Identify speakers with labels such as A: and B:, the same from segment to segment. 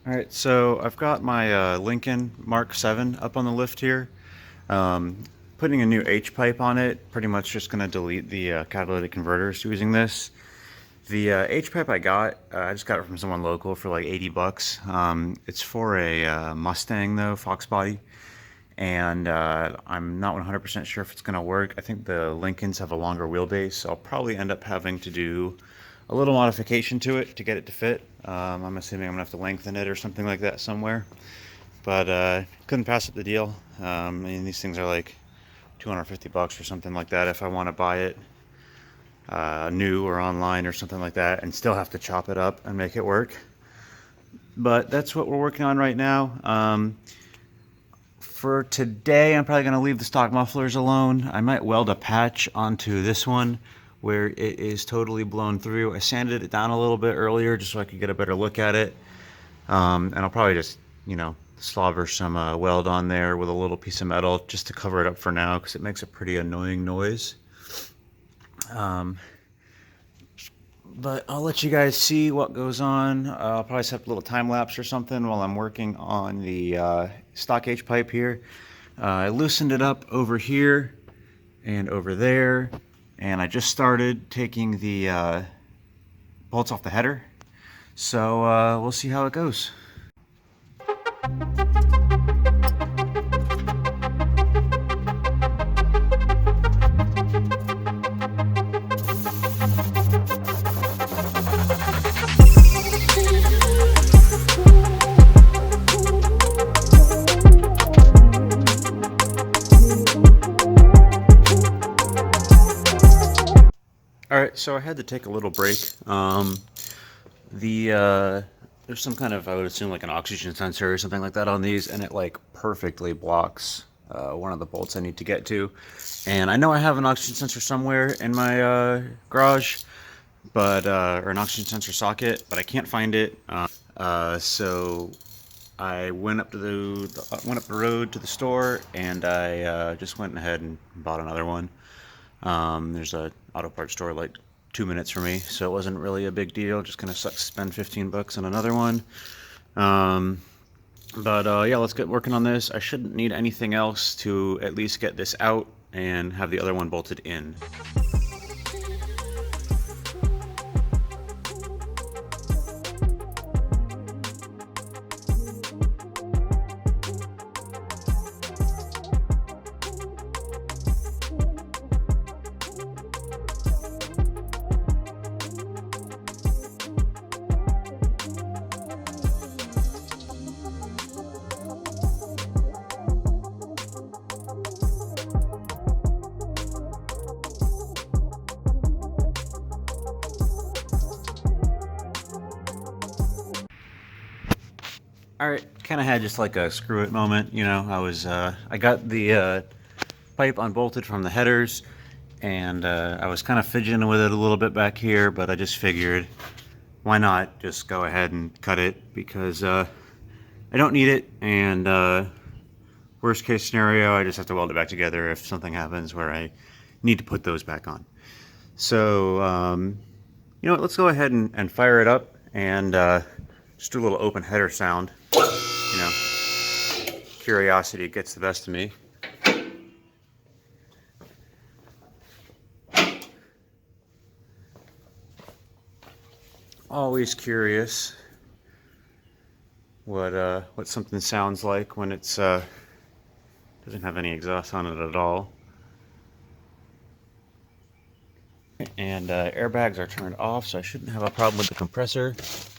A: All right, so I've got my Lincoln Mark VII up on the lift here. Um, Putting a new H pipe on it, pretty much just going to delete the catalytic converters using this. The H pipe I just got it from someone local for like 80 bucks. It's for a Mustang though, Foxbody, and I'm not 100% sure if it's going to work. I think the Lincolns have a longer wheelbase, so I'll probably end up having to do a little modification to it to get it to fit. I'm assuming I'm going to have to lengthen it or something like that somewhere. But couldn't pass up the deal. I mean, these things are like 250 bucks or something like that if I want to buy it new or online or something like that, and still have to chop it up and make it work. But that's what we're working on right now. For today, I'm probably going to leave the stock mufflers alone. I might weld a patch onto this one where it is totally blown through. I sanded it down a little bit earlier just so I could get a better look at it. And I'll probably just, slobber some weld on there with a little piece of metal just to cover it up for now because it makes a pretty annoying noise. But I'll let you guys see what goes on. I'll probably set up a little time lapse or something while I'm working on the stock H pipe here. I loosened it up over here and over there, and I just started taking the bolts off the header. So we'll see how it goes. Alright, so I had to take a little break. There's some kind of, I would assume, like an oxygen sensor or something like that on these, and it like perfectly blocks one of the bolts I need to get to. And I know I have an oxygen sensor somewhere in my garage, but or an oxygen sensor socket, but I can't find it. So I went up the road to the store, and I just went ahead and bought another one. There's a auto parts store like 2 minutes for me, so it wasn't really a big deal. Just kind of sucks to spend 15 bucks on another one. Yeah, let's get working on this. I shouldn't need anything else to at least get this out and have the other one bolted in. Alright, kind of had just like a screw it moment, I got the pipe unbolted from the headers, and I was kind of fidgeting with it a little bit back here, but I just figured, why not just go ahead and cut it, because I don't need it, and worst case scenario, I just have to weld it back together if something happens where I need to put those back on. So, you know what, let's go ahead and fire it up, and just do a little open header sound. Curiosity gets the best of me. Always curious what something sounds like when it's doesn't have any exhaust on it at all. And airbags are turned off, so I shouldn't have a problem with the compressor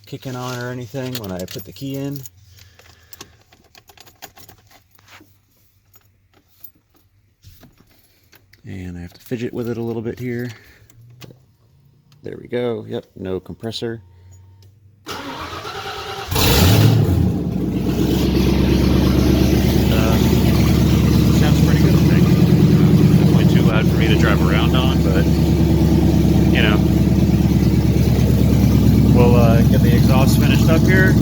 A: kicking on or anything when I put the key in. And I have to fidget with it a little bit here. There we go. Yep, no compressor. Sounds pretty good, I think. Definitely too loud for me to drive around on, but we'll get the exhaust finished up here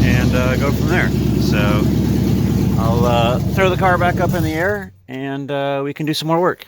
A: and go from there. So I'll throw the car back up in the air, and we can do some more work.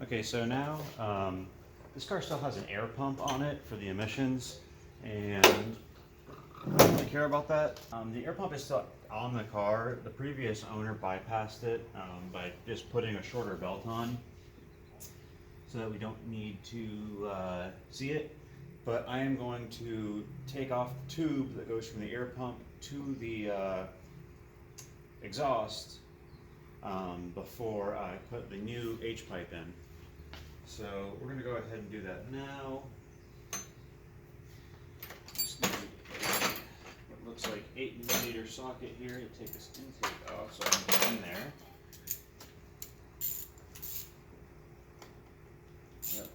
A: Okay, so now this car still has an air pump on it for the emissions, and I don't really care about that. The air pump is still on the car. The previous owner bypassed it by just putting a shorter belt on, so that we don't need to see it. But I am going to take off the tube that goes from the air pump to the exhaust before I put the new H pipe in. So we're going to go ahead and do that now. Just need what looks like 8mm socket here to take this intake off so I can get in there. Yep.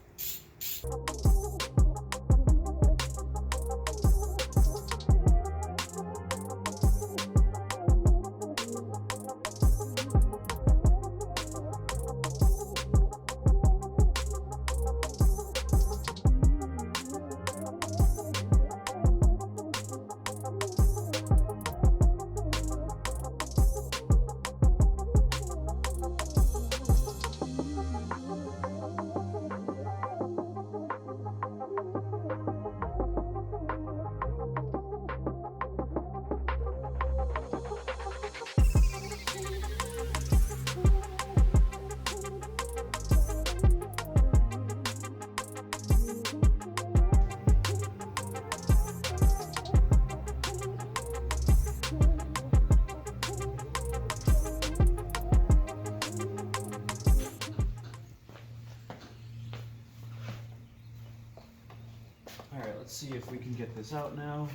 A: Alright, let's see if we can get this out now.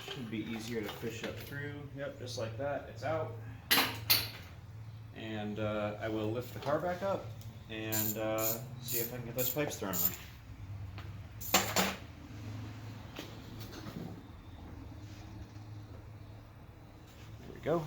A: Should be easier to fish up through. Yep, just like that. It's out. And I will lift the car back up and see if I can get those pipes thrown on. There we go.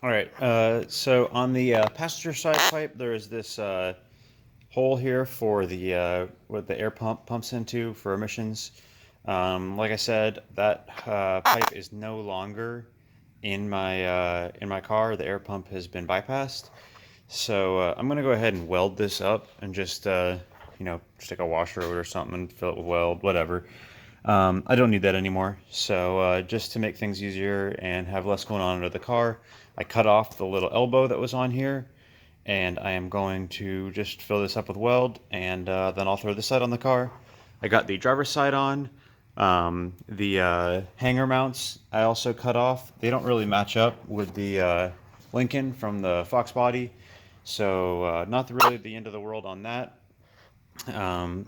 A: Alright, so on the passenger side pipe, there is this hole here for the what the air pump pumps into for emissions. Like I said, that pipe is no longer in my car. The air pump has been bypassed. So I'm gonna go ahead and weld this up and just just take a washer over or something and fill it with weld, whatever. I don't need that anymore. So just to make things easier and have less going on under the car, I cut off the little elbow that was on here, and I am going to just fill this up with weld, and then I'll throw this side on the car. I got the driver's side on. The hanger mounts I also cut off. They don't really match up with the Lincoln from the Foxbody, so not really the end of the world on that. Um,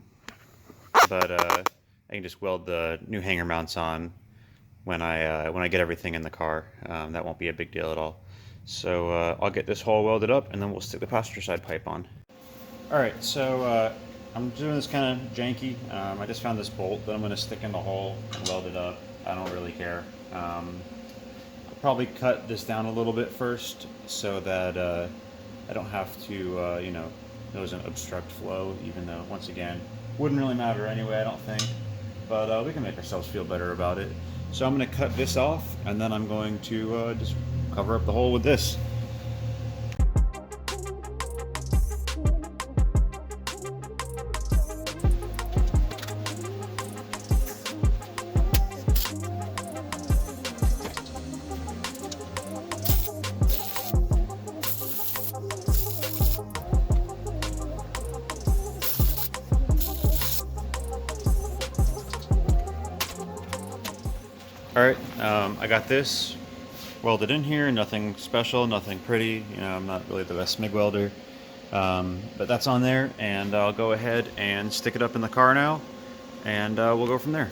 A: but I can just weld the new hanger mounts on when I get everything in the car. That won't be a big deal at all. So I'll get this hole welded up, and then we'll stick the passenger side pipe on. All right, so I'm doing this kind of janky. I just found this bolt that I'm going to stick in the hole and weld it up. I don't really care. I'll probably cut this down a little bit first so that I don't have to, you know, it doesn't obstruct flow, even though, once again, wouldn't really matter anyway, I don't think. But we can make ourselves feel better about it. So I'm going to cut this off, and then I'm going to just cover up the hole with this. Alright, I got this welded in here, nothing special, nothing pretty, you know, I'm not really the best MIG welder, but that's on there, and I'll go ahead and stick it up in the car now, and we'll go from there.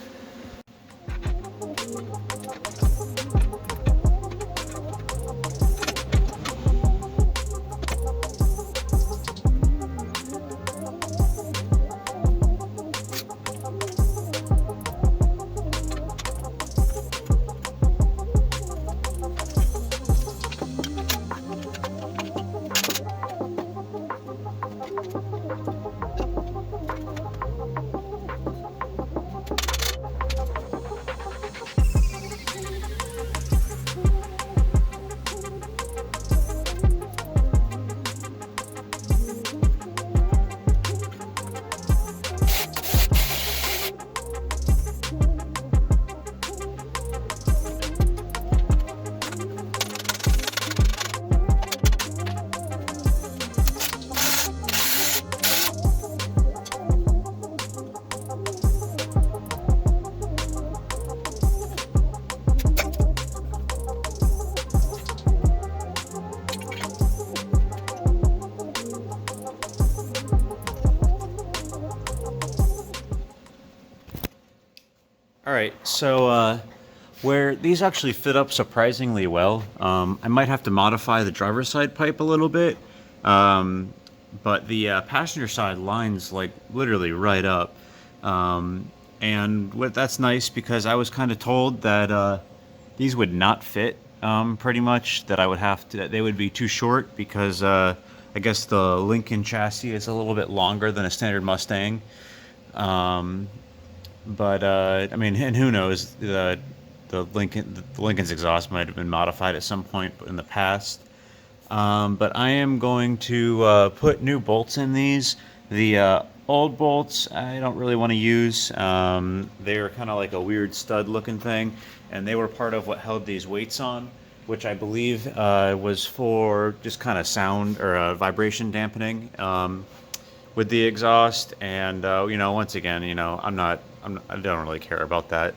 A: Alright, so where these actually fit up surprisingly well, I might have to modify the driver's side pipe a little bit, but the passenger side lines like literally right up, and that's nice because I was kind of told that these would not fit pretty much, that I would have to, that they would be too short because I guess the Lincoln chassis is a little bit longer than a standard Mustang. But I mean, and who knows, the Lincoln's exhaust might have been modified at some point in the past. But I am going to put new bolts in these. The old bolts I don't really want to use. They are kind of like a weird stud looking thing, and they were part of what held these weights on, which I believe was for just kind of sound or vibration dampening with the exhaust. And you know, once again, you know, I don't really care about that.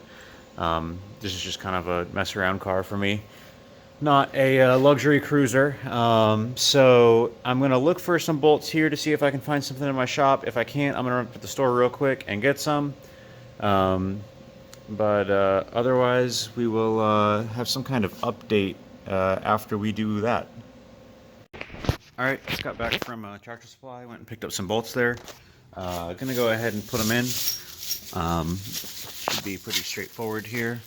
A: This is just kind of a mess around car for me, not a luxury cruiser. So I'm gonna look for some bolts here to see if I can find something in my shop. If I can't, I'm gonna run up to the store real quick and get some. But otherwise, we will have some kind of update after we do that. Alright, just got back from Tractor Supply, went and picked up some bolts there. Gonna go ahead and put them in. Should be pretty straightforward here,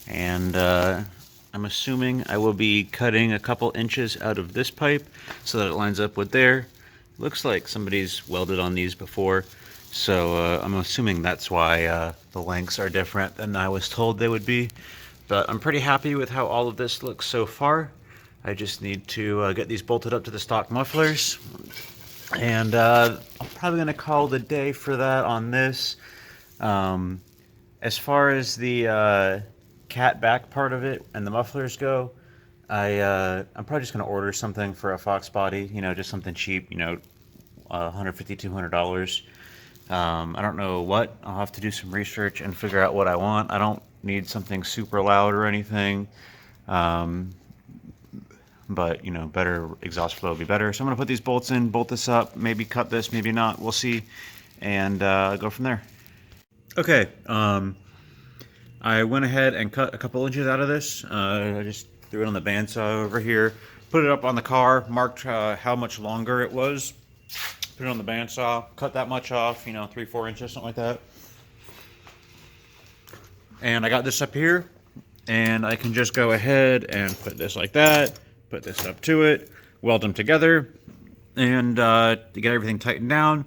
A: and I'm assuming I will be cutting a couple inches out of this pipe so that it lines up with there. Looks like somebody's welded on these before, so I'm assuming that's why the lengths are different than I was told they would be. But I'm pretty happy with how all of this looks so far. I just need to get these bolted up to the stock mufflers, and I'm probably going to call it a day for that on this. As far as the cat back part of it and the mufflers go, I'm probably just gonna order something for a Foxbody, you know, just something cheap, you know, $150, $200. I don't know what. I'll have to do some research and figure out what I want. I don't need something super loud or anything. Um, but, you know, better exhaust flow would be better. So I'm going to put these bolts in, bolt this up, maybe cut this, maybe not. We'll see. And go from there. Okay. I went ahead and cut a couple inches out of this. I just threw it on the bandsaw over here. Put it up on the car, marked how much longer it was. Put it on the bandsaw, cut that much off, you know, 3-4 inches, something like that. And I got this up here, and I can just go ahead and put this like that, put this up to it, weld them together, and to get everything tightened down.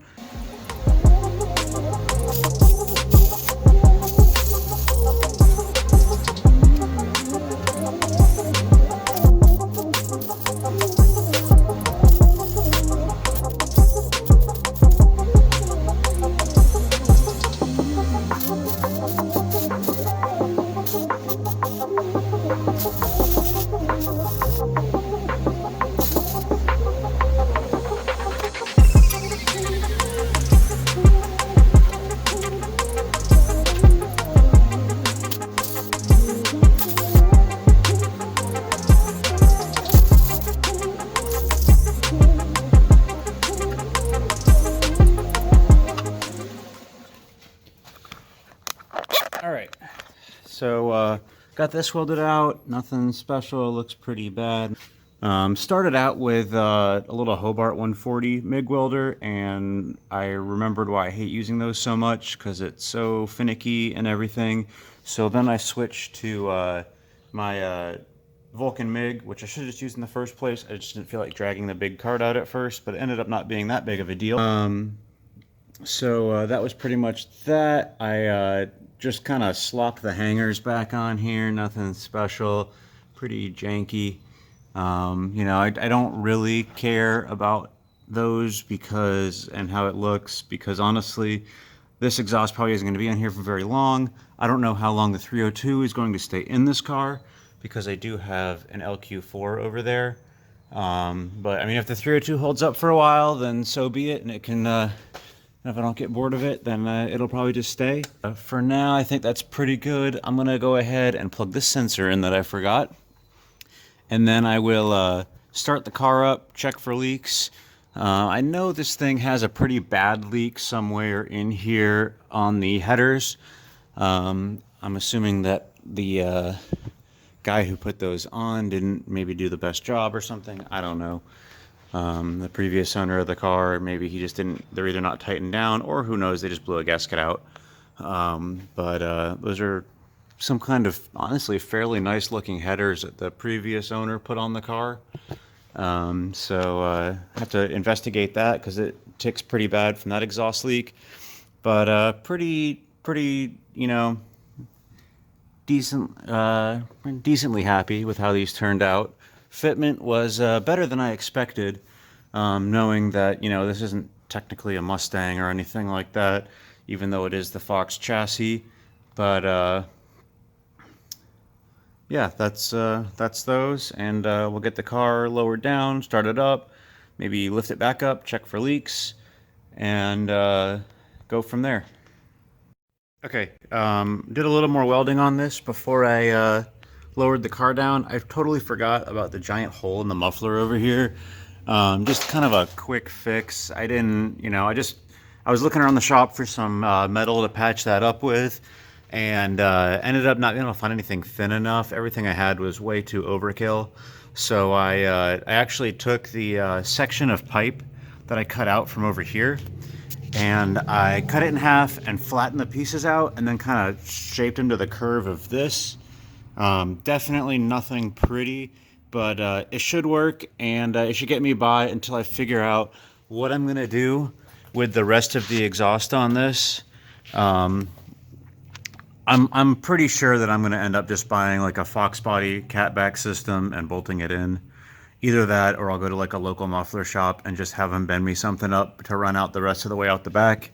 A: Alright, so got this welded out, nothing special, looks pretty bad. Started out with a little Hobart 140 MIG welder, and I remembered why I hate using those so much, because it's so finicky and everything. So then I switched to my Vulcan MIG, which I should have just used in the first place. I just didn't feel like dragging the big card out at first, but it ended up not being that big of a deal. So that was pretty much that. I just kind of slopped the hangers back on here, nothing special, pretty janky. You know, I don't really care about those because, and how it looks, because honestly, this exhaust probably isn't going to be on here for very long. I don't know how long the 302 is going to stay in this car, because I do have an LQ4 over there. But I mean, if the 302 holds up for a while, then so be it, and it can, if I don't get bored of it, then it'll probably just stay. For now, I think that's pretty good. I'm gonna go ahead and plug this sensor in that I forgot. And then I will start the car up, check for leaks. I know this thing has a pretty bad leak somewhere in here on the headers. I'm assuming that the guy who put those on didn't maybe do the best job or something. I don't know. The previous owner of the car, maybe he just didn't, they're either not tightened down, or who knows, they just blew a gasket out. But those are some kind of, honestly, fairly nice looking headers that the previous owner put on the car. So I have to investigate that, because it ticks pretty bad from that exhaust leak. But pretty, you know, decently happy with how these turned out. Fitment was better than I expected, knowing that, you know, this isn't technically a Mustang or anything like that, even though it is the Fox chassis. But yeah, that's those, and we'll get the car lowered down, start it up, maybe lift it back up, check for leaks, and go from there. Okay, did a little more welding on this before I lowered the car down. I totally forgot about the giant hole in the muffler over here. Just kind of a quick fix. I didn't, you know, I was looking around the shop for some metal to patch that up with, and ended up not being able to find anything thin enough. Everything I had was way too overkill. So I actually took the section of pipe that I cut out from over here, and I cut it in half and flattened the pieces out, and then kind of shaped them to the curve of this. Definitely nothing pretty, but it should work, and it should get me by until I figure out what I'm gonna do with the rest of the exhaust on this. I'm pretty sure that I'm gonna end up just buying like a Foxbody catback system and bolting it in. Either that, or I'll go to like a local muffler shop and just have them bend me something up to run out the rest of the way out the back.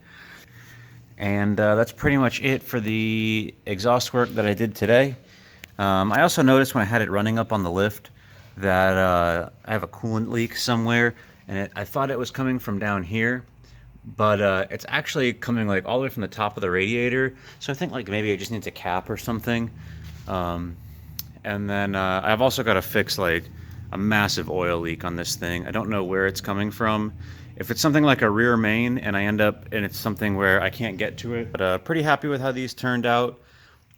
A: And that's pretty much it for the exhaust work that I did today. I also noticed when I had it running up on the lift that I have a coolant leak somewhere, and I thought it was coming from down here, but it's actually coming like all the way from the top of the radiator. So I think like maybe it just needs a cap or something. And then I've also got to fix like a massive oil leak on this thing. I don't know where it's coming from. If it's something like a rear main and I end up and it's something where I can't get to it, but pretty happy with how these turned out.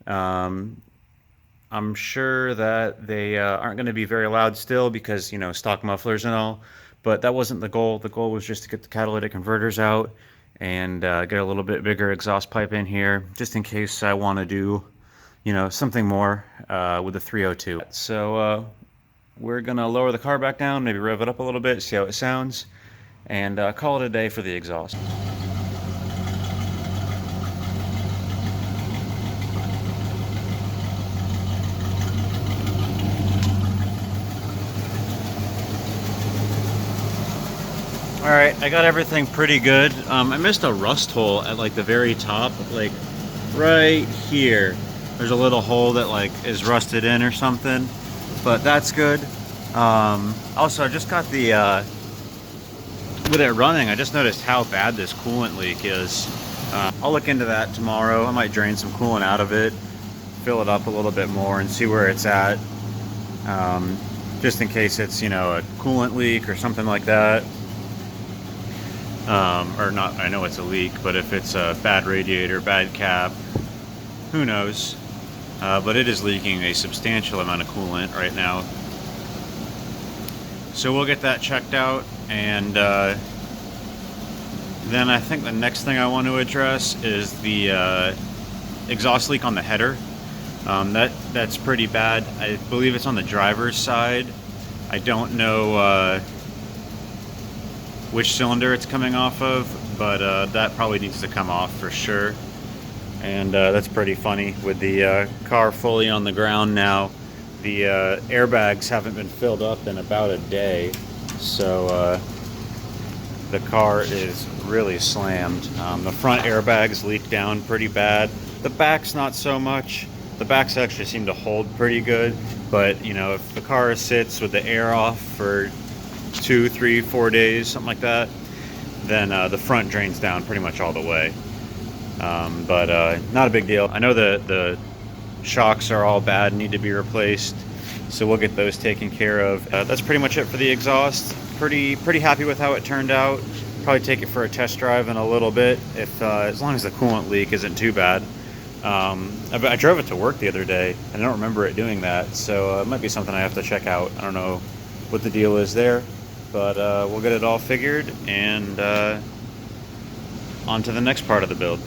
A: I'm sure that they aren't going to be very loud still because, you know, stock mufflers and all, but that wasn't the goal. The goal was just to get the catalytic converters out and get a little bit bigger exhaust pipe in here, just in case I want to do, you know, something more with the 302. So we're going to lower the car back down, maybe rev it up a little bit, see how it sounds, and call it a day for the exhaust. All right, I got everything pretty good. I missed a rust hole at like the very top, like right here. There's a little hole that like is rusted in or something, but that's good. Also, I just got the, with it running, I just noticed how bad this coolant leak is. I'll look into that tomorrow. I might drain some coolant out of it, fill it up a little bit more and see where it's at. Just in case it's, you know, a coolant leak or something like that. Or not, I know it's a leak, but if it's a bad radiator, bad cap, who knows. But it is leaking a substantial amount of coolant right now. So we'll get that checked out, and then I think the next thing I want to address is the exhaust leak on the header. That's pretty bad. I believe it's on the driver's side. I don't know which cylinder it's coming off of, but that probably needs to come off for sure. And that's pretty funny with the car fully on the ground now. The airbags haven't been filled up in about a day, so the car is really slammed. The front airbags leak down pretty bad. The back's not so much. The backs actually seem to hold pretty good, but you know, if the car sits with the air off for 2, 3, 4 days, something like that, then the front drains down pretty much all the way. But not a big deal. I know the shocks are all bad and need to be replaced, so we'll get those taken care of. That's pretty much it for the exhaust. Pretty happy with how it turned out. Probably take it for a test drive in a little bit, if as long as the coolant leak isn't too bad. I drove it to work the other day, and I don't remember it doing that, so it might be something I have to check out. I don't know what the deal is there, but we'll get it all figured, and on to the next part of the build.